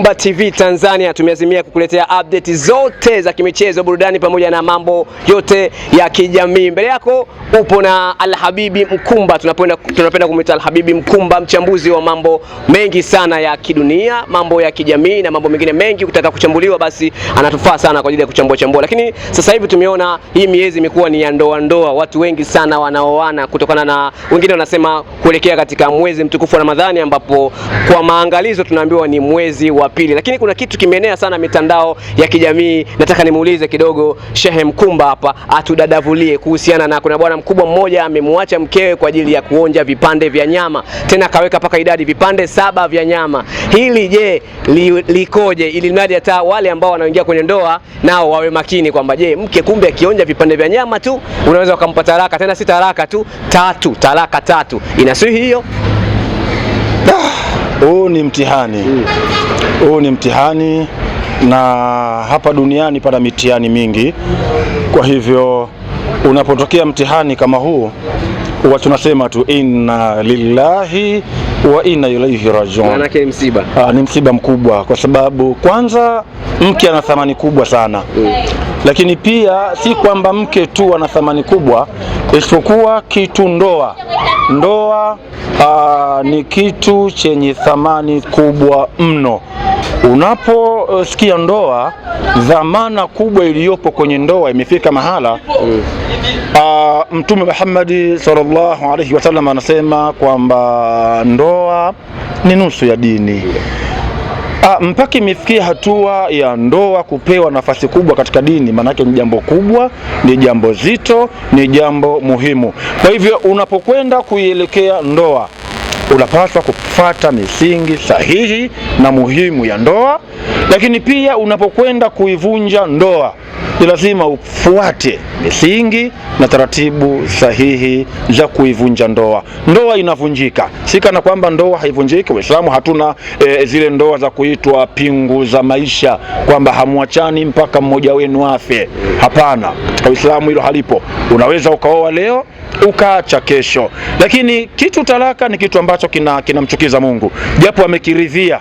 Simba TV Tanzania tumeazimia kukuletea update zote za kimichezo, burudani pamoja na mambo yote ya kijamii. Mbele yako upo na Alhabibi Mkumba, tunapenda kumuita Alhabibi Mkumba, mchambuzi wa mambo mengi sana ya kidunia, mambo ya kijamii na mambo mengine mengi. Ukitaka kuchambuliwa basi anatufaa sana kwa ajili ya kuchambua. Lakini sasa hivi tumeona hii miezi imekuwa ni ya ndoa, watu wengi sana wanaoana kutokana na wengine wanasema kuelekea katika mwezi mtukufu wa Ramadhani, ambapo kwa maangalizo tunaambiwa ni mwezi wa pili. Lakini kuna kitu kimeenea sana mitandao ya kijamii, nataka nimuulize kidogo Shehe Mkumba hapa atudadavulie kuhusiana na kuna bwana mkubwa mmoja amemwacha mkewe kwa ajili ya kuonja vipande vya nyama, tena akaweka paka idadi vipande 7 vya nyama. Hili je, likoje, ili mradi hata wale ambao wanaingia kwenye ndoa nao wawe makini kwamba je, mke kumbe akionja vipande vya nyama tu unaweza ukampa talaka, tena si talaka tu, talaka 3. Inasihi hiyo? Huu ni mtihani. Huu ni mtihani, na hapa duniani pana mitihani mingi. Kwa hivyo unapotokea mtihani kama huu, huwa tunasema tu inna lillahi wa inna ilaihi rajiun. Maana yake ni msiba. Ni msiba mkubwa, kwa sababu kwanza mke ana thamani kubwa sana. Lakini pia si kwamba mke tu ana thamani kubwa, isipokuwa kitu ndoa ni kitu chenye thamani kubwa mno. Unaposikia ndoa, dhamana kubwa iliyopo kwenye ndoa imefika mahala. Mtume Muhammad sallallahu alaihi wasallam anasema kwamba ndoa ni nusu ya dini. Mpaka imefikia hatua ya ndoa kupewa nafasi kubwa katika dini, maanake ni jambo kubwa, ni jambo zito, ni jambo muhimu. Kwa hivyo unapokwenda kuielekea ndoa, unapaswa kufuata misingi sahihi na muhimu ya ndoa. Lakini pia unapokwenda kuivunja ndoa, ni lazima ufuate misingi na taratibu sahihi za kuivunja ndoa. Ndoa inavunjika, si kana kwamba ndoa haivunjiki. Waislamu hatuna zile ndoa za kuitwa pingu za maisha, kwamba hamwachani mpaka mmoja wenu afe. Hapana, katika Uislamu hilo halipo. Unaweza ukaoa leo ukaacha kesho. Lakini kitu talaka ni kitu ambacho kinamchukiza Mungu, japo amekiridhia,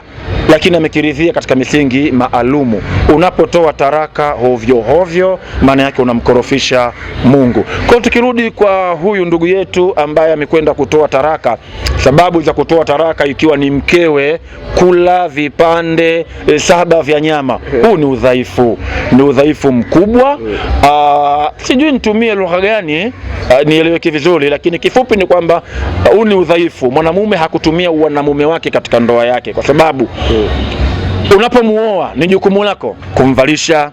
lakini amekiridhia katika misingi maalumu. Unapotoa taraka hovyo, maana yake unamkorofisha Mungu. Kwa tukirudi kwa huyu ndugu yetu ambaye amekwenda kutoa taraka, sababu za kutoa taraka ikiwa ni mkewe kula vipande 7 vya nyama, huu ni udhaifu mkubwa. Sijui nitumie lugha gani nieleweke vizuri, lakini kifupi ni kwamba huu ni udhaifu. Mwanamume hakutumia uwanamume wake katika ndoa yake, kwa sababu unapomuoa ni jukumu lako kumvalisha,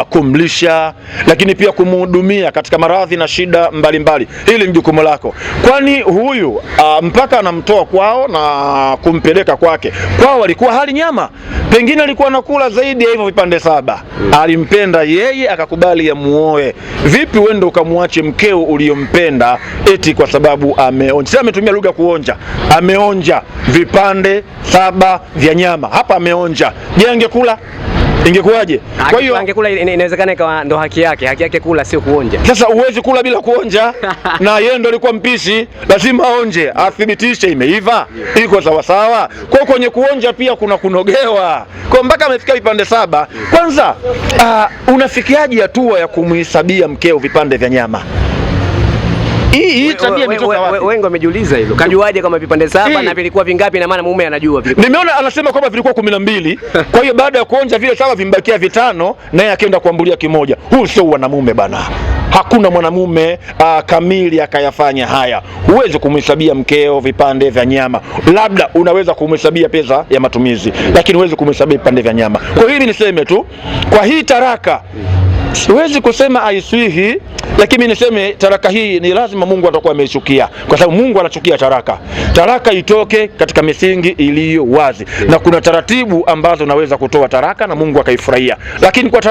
kumlisha, lakini pia kumhudumia katika maradhi na shida mbalimbali. Hili ni jukumu lako. Kwani huyu mpaka anamtoa kwao na kumpeleka kwake, kwao alikuwa hali nyama, pengine alikuwa anakula zaidi ya hivyo vipande 7. Alimpenda yeye akakubali ya muoe. Vipi wende ukamwache mkeo uliyompenda eti kwa sababu ameonja? Sasa ametumia lugha kuonja, ameonja vipande 7 vya nyama. Hapa ameonja. Je, angekula ingekuwaje? Kwa hiyo angekula, inawezekana ikawa ndo haki yake kula, sio kuonja. Sasa uwezi kula bila kuonja na yeye ndo alikuwa mpishi, lazima aonje, athibitishe imeiva, iko sawa sawa. Kwa kwenye kuonja pia kuna kunogewa. Kwa mpaka amefika vipande 7. Kwanza unafikiaje hatua ya kumhesabia mkeo vipande vya nyama? Hii tabia imetoka wapi? Wengi wamejiuliza hilo. Kajuaje kama vipande 7 na vilikuwa vingapi? Na maana mume anajua vilikuwa. Nimeona anasema kwamba vilikuwa 12. Kwa hiyo baada ya kuonja vile 7 vimbakia 5, naye akaenda kuambulia kimoja. Huu sio mwanamume bana. Hakuna mwanamume kamili akayafanya haya. Huwezi kumhesabia mkeo vipande vya nyama. Labda unaweza kumhesabia pesa ya matumizi, lakini huwezi kumhesabia vipande vya nyama. Kwa hiyo niseme tu, kwa hii taraka siwezi kusema aiswihi, lakini niseme taraka hii ni lazima Mungu atakuwa ameichukia, kwa sababu Mungu anachukia taraka. Taraka itoke katika misingi iliyo wazi, na kuna taratibu ambazo unaweza kutoa taraka na Mungu akaifurahia. Lakini kwa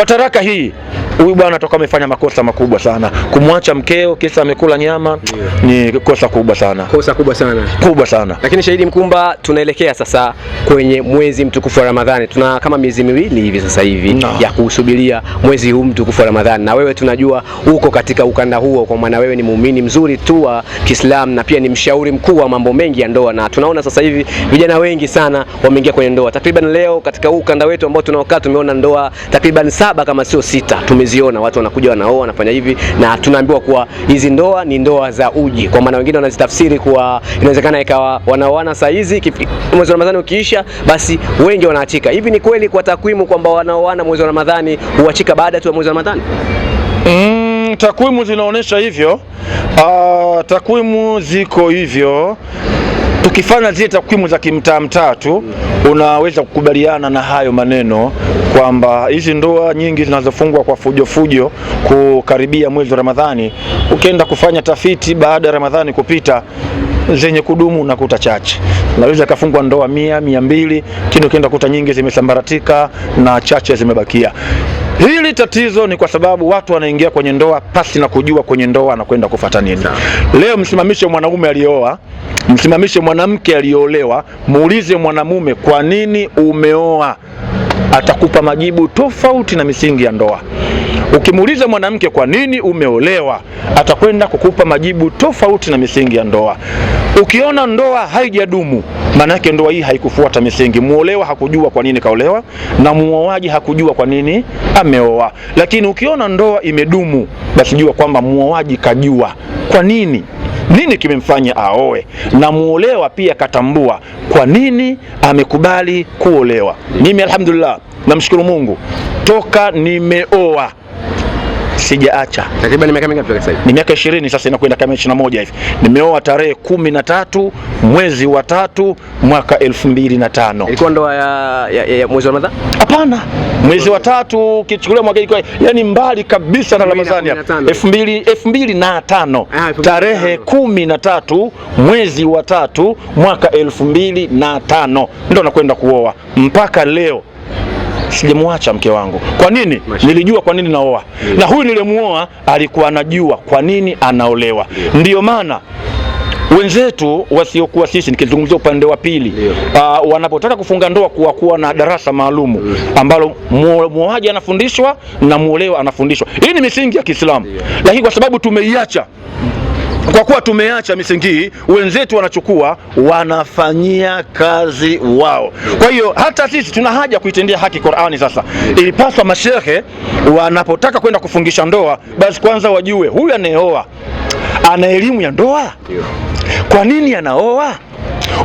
taraka hii huyu bwana atakuwa amefanya makosa makubwa sana. Kumwacha mkeo kisa amekula nyama ni kosa kubwa sana. Kosa kubwa sana. Kubwa sana. Lakini Shahidi Mkumba, tunaelekea sasa kwenye mwezi mtukufu wa Ramadhani. Tuna kama miezi miwili hivi sasa hivi ya kusubiria mwezi huu mtukufu wa Ramadhani. Na wewe tunajua uko katika ukanda huo, kwa maana wewe ni muumini mzuri tu wa Kiislamu na pia ni mshauri mkuu wa mambo mengi ya ndoa, na tunaona sasa hivi vijana wengi sana wameingia kwenye ndoa. Takriban leo katika huu ukanda wetu ambao tunaokaa tumeona ndoa takriban 7 kama sio 6 tumeziona. Watu wanakuja wanaoa, wanafanya hivi, na tunaambiwa kuwa hizi ndoa ni ndoa za uji, kwa maana wengine wanazitafsiri kuwa inawezekana ikawa wanaoana saa hizi, mwezi wa Ramadhani ukiisha basi wengi wanaachika. Hivi ni kweli kwa takwimu kwamba wanaoana mwezi wa Ramadhani huachika baada tu ya mwezi wa Ramadhani? Takwimu zinaonyesha hivyo. Takwimu ziko hivyo. Tukifanya zile takwimu za kimtaa tu, unaweza kukubaliana na hayo maneno kwamba hizi ndoa nyingi zinazofungwa kwa fujo kukaribia mwezi wa Ramadhani, ukienda kufanya tafiti baada ya Ramadhani kupita, zenye kudumu nakuta chache. Unaweza kafungwa ndoa 100, 200, lakini ukienda kuta nyingi zimesambaratika na chache zimebakia. Hili tatizo ni kwa sababu watu wanaingia kwenye ndoa pasi na kujua kwenye ndoa anakwenda kufuata nini. Leo msimamishe mwanaume alioa, msimamishe mwanamke aliolewa, muulize mwanamume kwa nini umeoa, atakupa majibu tofauti na misingi ya ndoa. Ukimuuliza mwanamke kwa nini umeolewa, atakwenda kukupa majibu tofauti na misingi ya ndoa. Ukiona ndoa haijadumu, maana yake ndoa hii haikufuata misingi. Muolewa hakujua kwa nini kaolewa na muoaji hakujua kwa nini ameoa. Lakini ukiona ndoa imedumu, basi jua kwamba muoaji kajua kwa nini kimemfanya aoe, na muolewa pia katambua kwa nini amekubali kuolewa. Mimi alhamdulillah namshukuru Mungu, toka nimeoa sijaacha. Takriban miaka mingapi sasa hivi? Ni miaka 20 sasa, inakwenda kama 21 hivi. Nimeoa tarehe 13 mwezi wa 3 mwaka 2005. Ilikuwa ndoa ya mwezi wa Ramadhani? Hapana, mwezi wa 3 kichukulia mwaka ilikuwa yani mbali kabisa na Ramadhani hapa. 2005. Tarehe 13 mwezi wa 3 mwaka 2005 ndio nakwenda kuoa. Mpaka leo sijamwacha mke wangu. Kwa nini? Nilijua kwa nini naoa. Na huyu nilimuoa alikuwa anajua kwa nini anaolewa. Ndiyo maana wenzetu wasiokuwa sisi, nikizungumzia upande wa pili, wanapotaka kufunga ndoa kuwa na darasa maalumu ambalo muoaji anafundishwa na muolewa anafundishwa. Hii ni misingi ya Kiislamu. Lakini kwa sababu tumeiacha, kwa kuwa tumeacha misingi hii, wenzetu wanachukua wanafanyia kazi wao. Kwa hiyo hata sisi tuna haja kuitendea haki Qur'ani. Sasa ilipaswa mashehe wanapotaka kwenda kufungisha ndoa, basi kwanza wajue huyu anayeoa ana elimu ya ndoa. Kwa nini anaoa?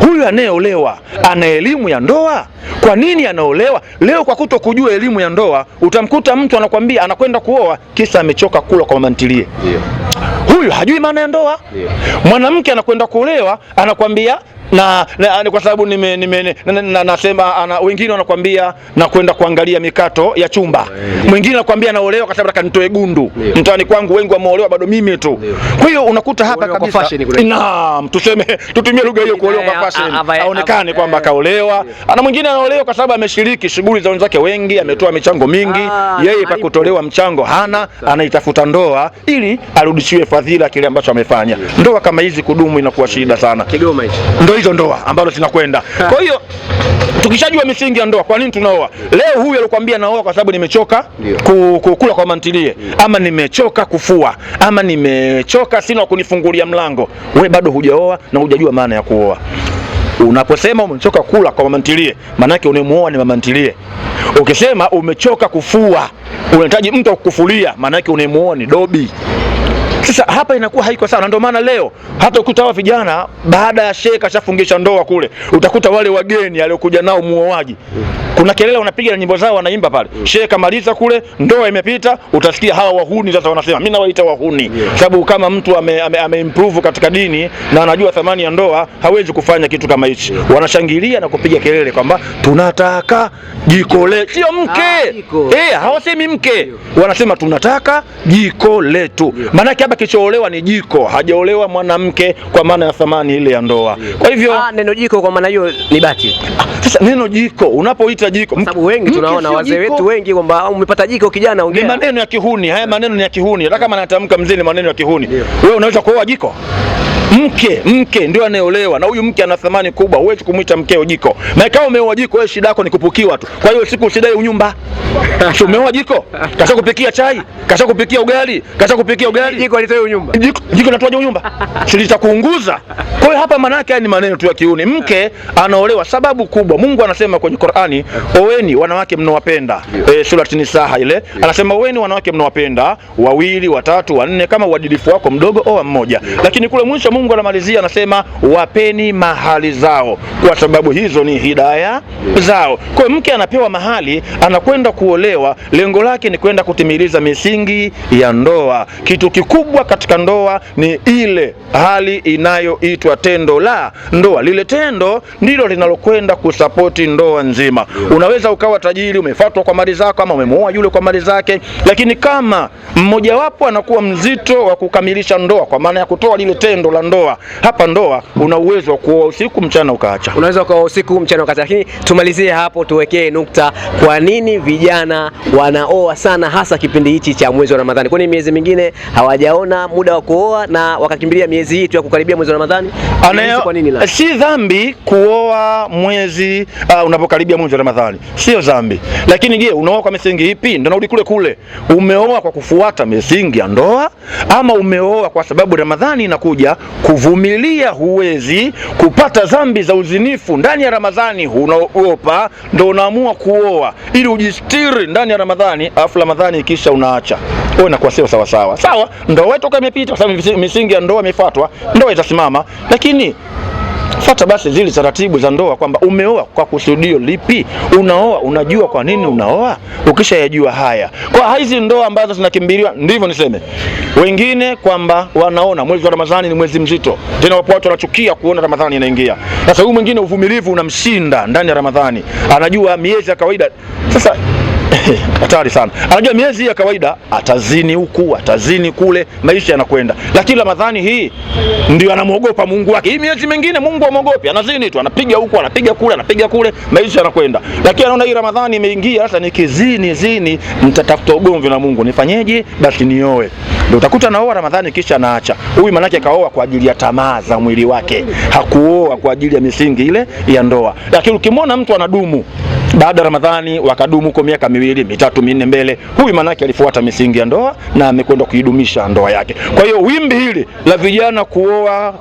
Huyu anayeolewa ana elimu ya ndoa. Kwa nini anaolewa? Leo kwa kuto kujua elimu ya ndoa, utamkuta mtu anakwambia anakwenda kuoa kisa amechoka kula kwa mama ntilie. Huyu hajui maana ya ndoa. Mwanamke anakwenda kuolewa anakwambia na kwa sababu nasema wengine wanakuambia na kwenda kuangalia mikato ya chumba. Mwingine anakuambia naolewa kwa sababu nataka nitoe gundu. Mtaani kwangu wengi wameolewa bado mimi tu. Kwa hiyo unakuta hapa kabisa. Naam, tutumie lugha hiyo, kuolewa kwa fashion. Aonekane kwamba kaolewa. Na mwingine anaolewa kwa sababu ameshiriki shughuli za wenzake wengi, ametoa michango mingi. Yeye pa kutolewa mchango hana, anaitafuta ndoa ili arudishiwe fadhila kile ambacho amefanya. Ndoa kama hizi kudumu inakuwa shida sana. Kigoma hicho. Hizo ndoa ambazo zinakwenda. Kwa hiyo tukishajua misingi ya ndoa, kwa nini tunaoa? Leo huyu alikwambia naoa kwa sababu nimechoka kukula kwa mantilie, ama nimechoka kufua, ama nimechoka sina kunifungulia mlango. Wewe bado hujaoa na hujajua maana ya kuoa. Unaposema umechoka kula kwa mantilie, maana yake unemuoa ni mama ntilie. Ukisema umechoka kufua, unahitaji mtu akukufulia, maana yake unemuoa ni dobi. Sasa hapa inakuwa haiko sawa. Ndio maana leo hata ukuta wa vijana baada ya shehe kashafungisha ndoa kule, utakuta wale wageni aliokuja nao muoaji, kuna kelele wanapiga na nyimbo zao wanaimba pale. Shehe kamaliza kule, ndoa imepita, utasikia hawa wahuni sasa wanasema, mimi nawaita wahuni. Sababu kama mtu ame-improve katika dini na anajua thamani ya ndoa, hawezi kufanya kitu kama hichi. Wanashangilia na kupiga kelele kwamba tunataka jiko letu, sio mke. Hawasemi mke, wanasema tunataka jiko letu. Maana hapa kichoolewa ni jiko, hajaolewa mwanamke kwa maana ya thamani ile ya ndoa. Kwa hivyo neno jiko kwa maana hiyo ni bati. Sasa neno jiko, unapoita jiko, kwa sababu wengi tunaona wazee wetu wengi kwamba umepata jiko kijana, ongea. Ni maneno ya kihuni, haya maneno ni ya kihuni. Hata kama anatamka mzee ni maneno ya kihuni. Wewe unaweza kuoa jiko? Mke ndio anayeolewa, na huyu mke ana thamani kubwa. Huwezi kumwita mkeo jiko. Na kama umeoa jiko, wewe shida yako ni kupukiwa tu. Kwa hiyo siku usidai unyumba. Sio umeoa jiko? Kasha kupikia chai, kasha kupikia ugali. Jiko litoe unyumba. Jiko linatoaje unyumba? Litakuunguza. Kwa hiyo hapa manake ni maneno tu ya kiuni. Mke anaolewa sababu kubwa. Mungu anasema kwenye Qur'ani, oweni wanawake mnawapenda. Sura An-Nisa ile anasema oweni wanawake mnawapenda, 2, 3, 4, kama uadilifu wako mdogo oa mmoja. Lakini kule mwisho Mungu anamalizia anasema wapeni mahali zao, kwa sababu hizo ni hidayah zao. Kwa hiyo mke anapewa mahali, anakwenda kuolewa, lengo lake ni kwenda kutimiliza misingi ya ndoa. Kitu kikubwa katika ndoa ni ile hali inayoitwa tendo la ndoa. Lile tendo ndilo linalokwenda kusapoti ndoa nzima. Unaweza ukawa tajiri, umefuatwa kwa mali zako, ama umemuoa yule kwa mali zake, lakini kama mmoja wapo anakuwa mzito wa kukamilisha ndoa, kwa maana ya kutoa lile tendo la ndoa, hapa ndoa una uwezo wa kuoa usiku mchana ukaacha. Unaweza kuoa usiku mchana ukaacha. Lakini tumalizie hapo, tuwekee nukta. Kwa nini vijana wanaoa sana hasa kipindi hichi cha mwezi wa Ramadhani? Kwani miezi mingine hawajaona muda wa kuoa na wakakimbilia miezi hii tu ya kukaribia mwezi wa Ramadhani? Kwa nini la? Si dhambi kuoa mwezi unapokaribia mwezi wa Ramadhani. Sio dhambi. Lakini je, unaoa kwa misingi ipi? Ndio narudi kule. Umeoa kwa kufuata misingi ya ndoa, ama umeoa kwa sababu Ramadhani inakuja, kuvumilia huwezi, kupata dhambi za uzinifu ndani ya Ramadhani unaogopa, ndio unaamua kuoa ili ujistiri ndani ya Ramadhani, afu Ramadhani ikisha unaacha. Wewe inakuwa sio sawa sawa. Sawa, ndoa yetu kama imepita, kwa sababu misingi ya ndoa imefuatwa, ndoa itasimama, lakini fuata basi zile taratibu za ndoa, kwamba umeoa kwa kusudio lipi, unaoa unajua kwa nini unaoa. Ukishayajua haya, kwa hizi ndoa ambazo zinakimbiliwa, ndivyo niseme wengine kwamba wanaona mwezi wa Ramadhani ni mwezi mzito, tena wapo watu wanachukia kuona Ramadhani inaingia. Sasa huyu mwingine uvumilivu unamshinda ndani ya Ramadhani, anajua miezi ya kawaida. Sasa hatari sana. Anajua miezi ya kawaida atazini huku, atazini kule, maisha yanakwenda. Lakini Ramadhani hii ndio anamuogopa Mungu wake. Hii miezi mingine Mungu amuogopi, anazini tu, anapiga huku, anapiga kule, maisha yanakwenda. Lakini anaona hii Ramadhani imeingia, sasa nikizini nitatafuta ugomvi na Mungu. Nifanyeje? Basi nioe. Ndio utakuta naoa Ramadhani kisha anaacha. Huyu manake kaoa kwa ajili ya tamaa za mwili wake, hakuoa kwa ajili ya misingi ile ya ndoa. Lakini ukimwona mtu anadumu baada ya Ramadhani, wakadumu huko miaka 2, 3, 4 mbele, huyu manake alifuata misingi ya ndoa na amekwenda kuidumisha ndoa yake. Kwa hiyo wimbi hili la vijana kuoa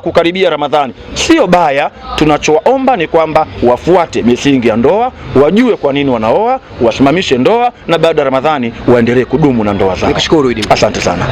kukaribia Ramadhani sio baya. Tunachoomba ni kwamba wafuate misingi ya ndoa, wajue kwa nini wanaoa, wasimamishe ndoa, na baada ya Ramadhani waendelee kudumu na ndoa zao. Nikushukuru Idi. Asante sana.